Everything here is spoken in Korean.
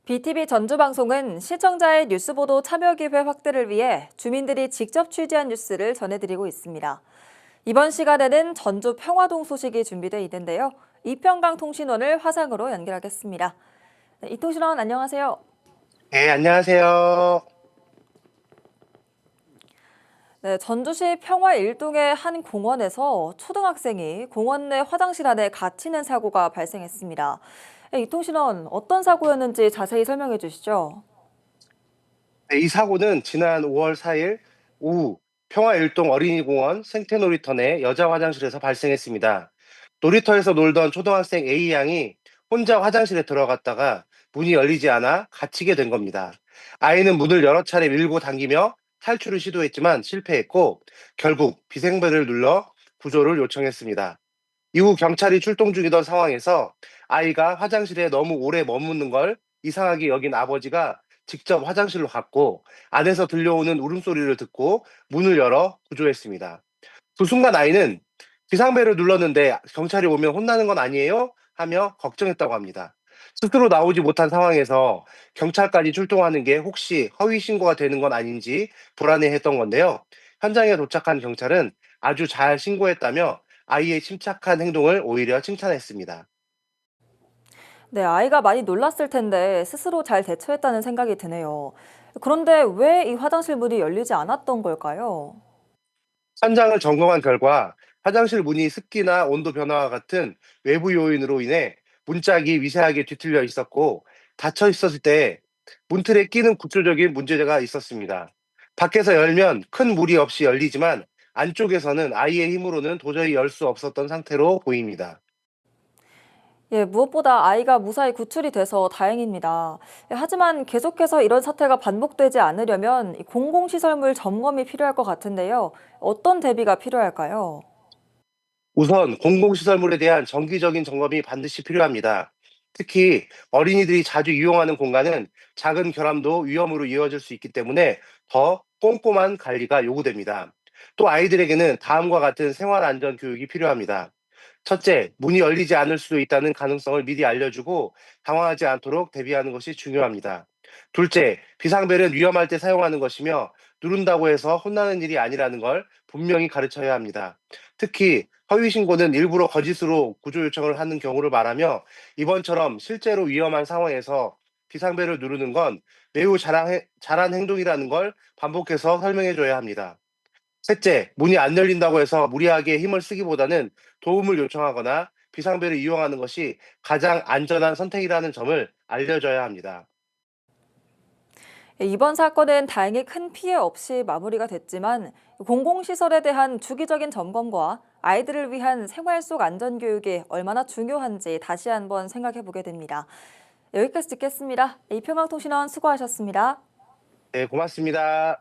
BTV 전주방송은 시청자의 뉴스보도 참여기회 확대를 위해 주민들이 직접 취재한 뉴스를 전해드리고 있습니다. 이번 시간에는 전주 평화동 소식이 준비되어 있는데요. 이평강 통신원을 화상으로 연결하겠습니다. 네, 이 통신원 안녕하세요. 네, 안녕하세요. 네, 전주시 평화 일동의 한 공원에서 초등학생이 공원 내 화장실 안에 갇히는 사고가 발생했습니다. 네, 이 통신원 어떤 사고였는지 자세히 설명해 주시죠. 네, 이 사고는 지난 5월 4일 오후 평화일동 어린이공원 생태놀이터 내 여자 화장실에서 발생했습니다. 놀이터에서 놀던 초등학생 A 양이 혼자 화장실에 들어갔다가 문이 열리지 않아 갇히게 된 겁니다. 아이는 문을 여러 차례 밀고 당기며 탈출을 시도했지만 실패했고 결국 비상벨을 눌러 구조를 요청했습니다. 이후 경찰이 출동 중이던 상황에서 아이가 화장실에 너무 오래 머무는 걸 이상하게 여긴 아버지가 직접 화장실로 갔고 안에서 들려오는 울음소리를 듣고 문을 열어 구조했습니다. 그 순간 아이는 비상벨을 눌렀는데 경찰이 오면 혼나는 건 아니에요? 하며 걱정했다고 합니다. 스스로 나오지 못한 상황에서 경찰까지 출동하는 게 혹시 허위 신고가 되는 건 아닌지 불안해했던 건데요. 현장에 도착한 경찰은 아주 잘 신고했다며 아이의 침착한 행동을 오히려 칭찬했습니다. 네, 아이가 많이 놀랐을 텐데 스스로 잘 대처했다는 생각이 드네요. 그런데 왜 이 화장실 문이 열리지 않았던 걸까요? 현장을 점검한 결과 화장실 문이 습기나 온도 변화와 같은 외부 요인으로 인해 문짝이 미세하게 뒤틀려 있었고 닫혀 있었을 때 문틀에 끼는 구조적인 문제가 있었습니다. 밖에서 열면 큰 무리 없이 열리지만 안쪽에서는 아이의 힘으로는 도저히 열 수 없었던 상태로 보입니다. 예, 무엇보다 아이가 무사히 구출이 돼서 다행입니다. 예, 하지만 계속해서 이런 사태가 반복되지 않으려면 이 공공시설물 점검이 필요할 것 같은데요. 어떤 대비가 필요할까요? 우선 공공시설물에 대한 정기적인 점검이 반드시 필요합니다. 특히 어린이들이 자주 이용하는 공간은 작은 결함도 위험으로 이어질 수 있기 때문에 더 꼼꼼한 관리가 요구됩니다. 또 아이들에게는 다음과 같은 생활 안전 교육이 필요합니다. 첫째, 문이 열리지 않을 수도 있다는 가능성을 미리 알려주고 당황하지 않도록 대비하는 것이 중요합니다. 둘째, 비상벨은 위험할 때 사용하는 것이며 누른다고 해서 혼나는 일이 아니라는 걸 분명히 가르쳐야 합니다. 특히 허위 신고는 일부러 거짓으로 구조 요청을 하는 경우를 말하며 이번처럼 실제로 위험한 상황에서 비상벨을 누르는 건 매우 잘한 행동이라는 걸 반복해서 설명해 줘야 합니다. 셋째, 문이 안 열린다고 해서 무리하게 힘을 쓰기보다는 도움을 요청하거나 비상벨을 이용하는 것이 가장 안전한 선택이라는 점을 알려줘야 합니다. 예, 이번 사건은 다행히 큰 피해 없이 마무리가 됐지만 공공시설에 대한 주기적인 점검과 아이들을 위한 생활 속 안전교육이 얼마나 중요한지 다시 한번 생각해 보게 됩니다. 여기까지 듣겠습니다. 이평강통신원 수고하셨습니다. 네, 고맙습니다.